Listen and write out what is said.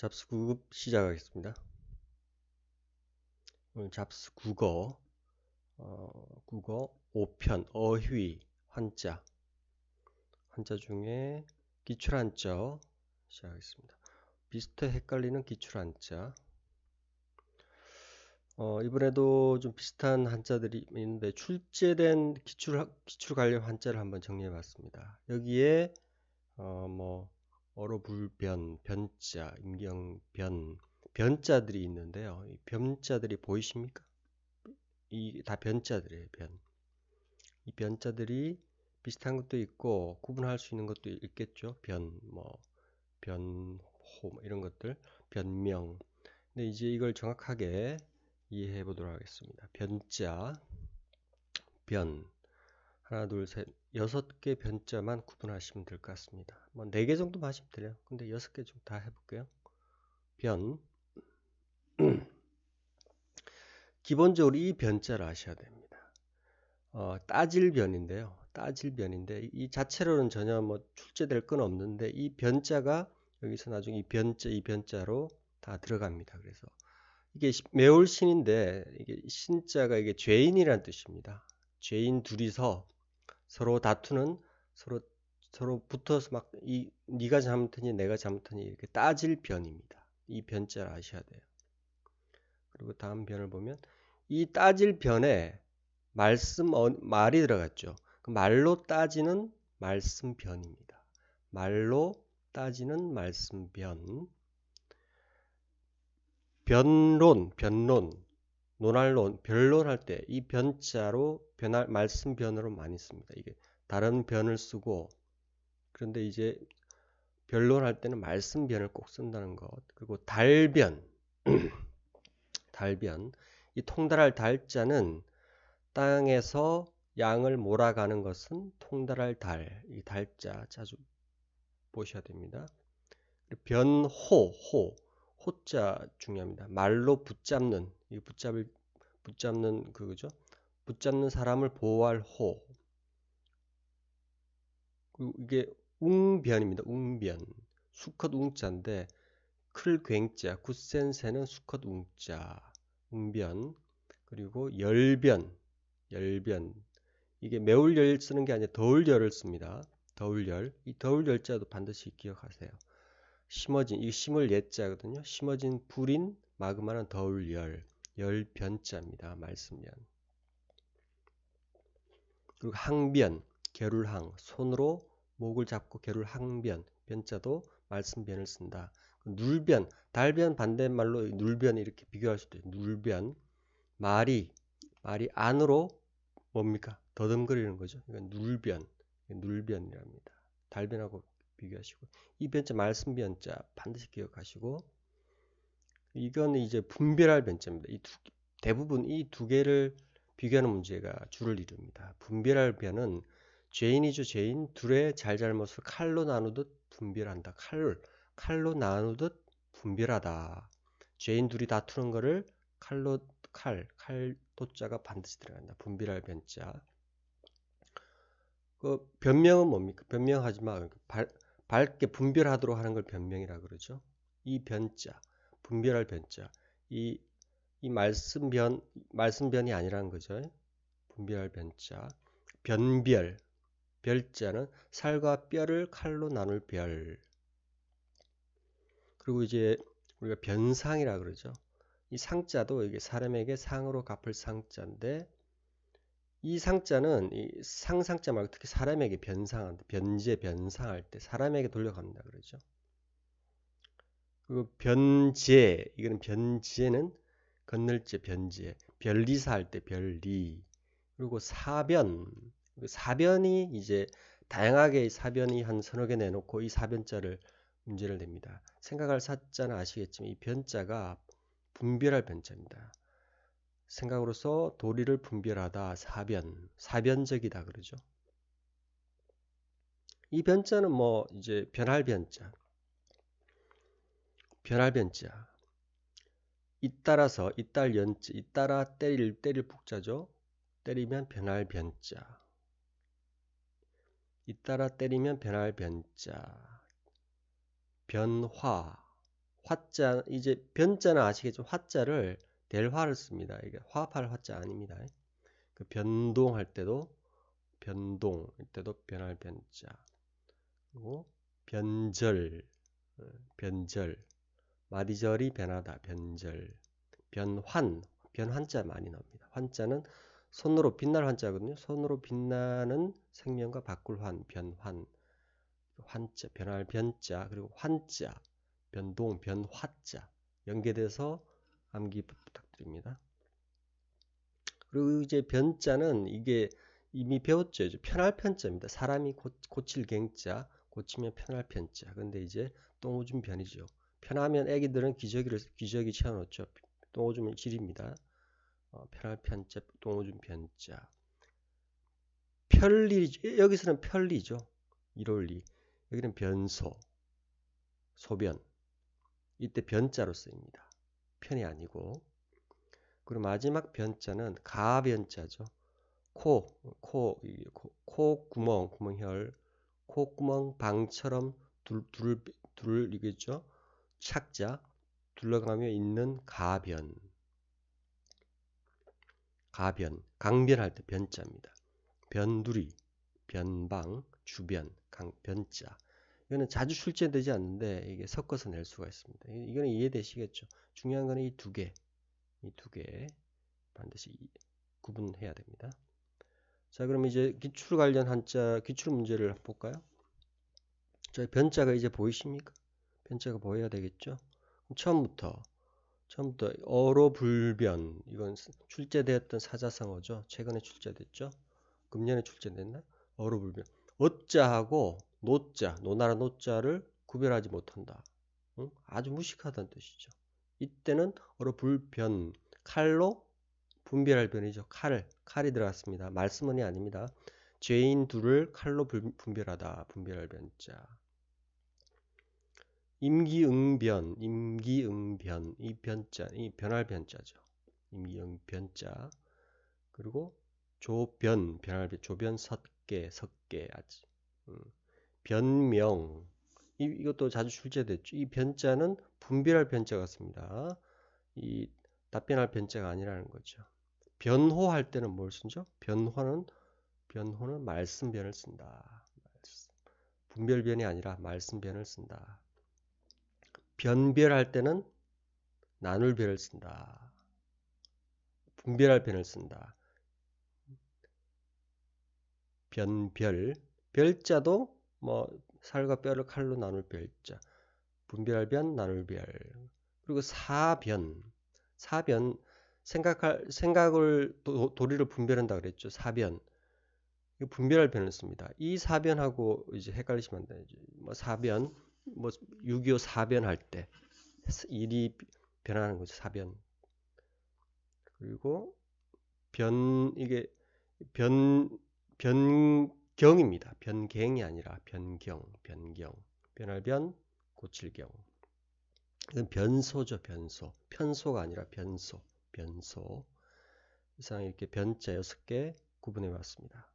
잡스 9급 시작하겠습니다. 오늘 잡스 국어 5편 어휘 한자 중에 기출한자 시작하겠습니다. 비슷해 헷갈리는 기출한자. 이번에도 좀 비슷한 한자들이 있는데 출제된 기출 관련 한자를 한번 정리해 봤습니다. 여기에 어로불변, 변자, 임경변, 변자들이 있는데요. 이 변자들이 보이십니까? 이 다 변자들이에요, 변. 이 변자들이 비슷한 것도 있고 구분할 수 있는 것도 있겠죠. 변호 이런 것들, 변명. 근데 이제 이걸 정확하게 이해해 보도록 하겠습니다. 변자, 변. 하나, 둘, 셋, 6개 변자만 구분하시면 될 것 같습니다. 뭐 4개 정도 하시면 돼요. 근데 6개 좀 다 해볼게요. 변. 기본적으로 이 변자를 아셔야 됩니다. 따질 변인데요. 따질 변인데 이 자체로는 전혀 뭐 출제될 건 없는데 이 변자가 여기서 나중에 이 변자로 다 들어갑니다. 그래서 이게 매울신인데 이게 신자가 이게 죄인이란 뜻입니다. 죄인 둘이서 서로 다투는 서로 붙어서 막 네가 잘못하니 내가 잘못하니 이렇게 따질 변입니다. 이 변자를 아셔야 돼요. 그리고 다음 변을 보면 이 따질 변에 말이 들어갔죠. 그 말로 따지는 말씀변입니다. 말로 따지는 말씀변. 변론, 논할론, 변론할 때 이 변자로 말씀변으로 많이 씁니다. 이게 다른 변을 쓰고 그런데 이제 변론할 때는 말씀변을 꼭 쓴다는 것. 그리고 달변, 달변. 이 통달할 달자는 땅에서 양을 몰아가는 것은 통달할 달, 이 달자 자주 보셔야 됩니다. 호자 중요합니다. 말로 붙잡는, 붙잡는 그거죠. 붙잡는 사람을 보호할 호. 그리고 이게 웅변입니다. 웅변. 수컷 웅자인데 클 굉자, 굳센 새는 수컷 웅자, 웅변. 그리고 열변. 이게 매울열 쓰는 게 아니라 더울열을 씁니다. 더울열. 이 더울열자도 반드시 기억하세요. 이 심을 예자거든요. 심어진 불인 마그마는 더울열. 열변자입니다. 말씀변. 그리고 항변, 계룰항. 손으로 목을 잡고 계룰항변. 변자도 말씀변을 쓴다. 눌변, 달변 반대말로 눌변 이렇게 비교할 수도 있어요. 눌변. 말이 안으로 뭡니까? 더듬거리는 거죠. 이건 눌변이랍니다. 달변하고 비교하시고 이 변자 말씀변자 반드시 기억하시고 이건 이제 분별할 변자입니다. 대부분 이 두 개를 비교하는 문제가 주를 이룹니다. 분별할 변은 죄인이죠. 죄인 둘의 잘잘못을 칼로 나누듯 분별한다. 칼로 나누듯 분별하다. 죄인 둘이 다투는 거를 칼도자가 반드시 들어간다. 분별할 변자. 그 변명은 뭡니까? 변명하지 마. 밝게 분별하도록 하는 걸 변명이라 그러죠. 이 변자, 분별할 변자. 이 말씀변이 아니라는 거죠. 분별할 변자. 변별, 별자는 살과 뼈를 칼로 나눌 별. 그리고 이제 우리가 변상이라 그러죠. 이 상자도 이게 사람에게 상으로 갚을 상자인데 이 상자는 이 상자 말고 특히 사람에게 변상할 때 사람에게 돌려갑니다. 그러죠. 그리고 이거는 변제는 건널제 변제, 별리사 할 때 별리. 그리고 사변이 이제 다양하게 사변이 한 서너 개 내놓고 이 사변자를 문제를 냅니다. 생각할 사자는 아시겠지만 이 변자가 분별할 변자입니다. 생각으로서 도리를 분별하다, 사변적이다 그러죠. 이 변자는 뭐 이제 변할 변자. 잇따라서 잇따라 때릴 북자죠. 때리면 변할 변자. 잇따라 때리면 변할 변자. 변화 화자, 이제 변자는 아시겠죠? 화자를 델화를 씁니다. 이게 화합할 화자 아닙니다. 그 변동할 때도 변동일 때도 변할 변자. 그리고 변절, 변절. 마디절이 변하다, 변절. 변환, 변환자 많이 나옵니다. 환자는 손으로 빛날 환자거든요. 손으로 빛나는 생명과 바꿀 환, 변환. 환자, 변할 변자, 그리고 환자, 변동, 변화자 연계돼서 암기 부탁드립니다. 그리고 이제 변자는 이게 이미 배웠죠. 이제 편할 편자입니다. 사람이 고칠 갱자, 고치면 편할 편자. 근데 이제 똥오줌 변이죠. 편하면 애기들은 기저귀 채워놓죠. 똥오줌은 질입니다. 편할 편자, 똥오줌 변자. 편리, 여기서는 편리죠. 1월2. 여기는 변소, 소변. 이때 변자로 쓰입니다. 편이 아니고. 그리고 마지막 변자는 가변자죠. 콧구멍, 구멍혈, 콧구멍 방처럼 둘 이겠죠. 착자, 둘러가며 있는 가변. 강변할 때 변자입니다. 변두리, 변방, 주변, 변자. 이거는 자주 출제되지 않는데 이게 섞어서 낼 수가 있습니다. 이거는 이해되시겠죠? 중요한 거는 이 두 개 반드시 구분해야 됩니다. 자, 그럼 이제 기출 관련 한자, 기출 문제를 볼까요? 자, 변자가 이제 보이십니까? 변자가 보여야 되겠죠? 처음부터 어로불변, 이건 출제되었던 사자성어죠. 최근에 출제됐죠? 금년에 출제됐나? 어로불변. 어자하고 노자, 노나라 노자를 구별하지 못한다. 응? 아주 무식하다는 뜻이죠. 이때는 어로불변, 칼로 분별할 변이죠. 칼이 들어갔습니다. 말씀은이 아닙니다. 죄인 둘을 칼로 분별하다. 분별할 변자. 임기응변, 이 변자, 이 변할 변자죠. 임기응변자. 그리고 조변, 변할 변, 조변 섞개, 아지. 변명, 이것도 자주 출제됐죠. 이 변자는 분별할 변자 같습니다. 이 답변할 변자가 아니라는 거죠. 변호할 때는 뭘 쓰죠? 변호는 말씀변을 쓴다. 분별변이 아니라 말씀변을 쓴다. 변별할 때는 나눌변을 쓴다. 분별할 변을 쓴다. 변별, 별자도 뭐 살과 뼈를 칼로 나눌 별자. 분별할 변, 나눌 별. 그리고 사변, 생각을 도리를 분별한다 그랬죠. 사변. 분별할 변을 씁니다. 이 사변하고 이제 헷갈리시면 안 되죠. 뭐 사변, 뭐 6.25 사변할 때 일이 변하는 거죠. 사변. 그리고 이게 변경입니다. 변갱이 아니라 변경. 변할 변, 고칠 경. 이건 변소죠. 편소가 아니라 변소. 이상 이렇게 변자 6개 구분해 봤습니다.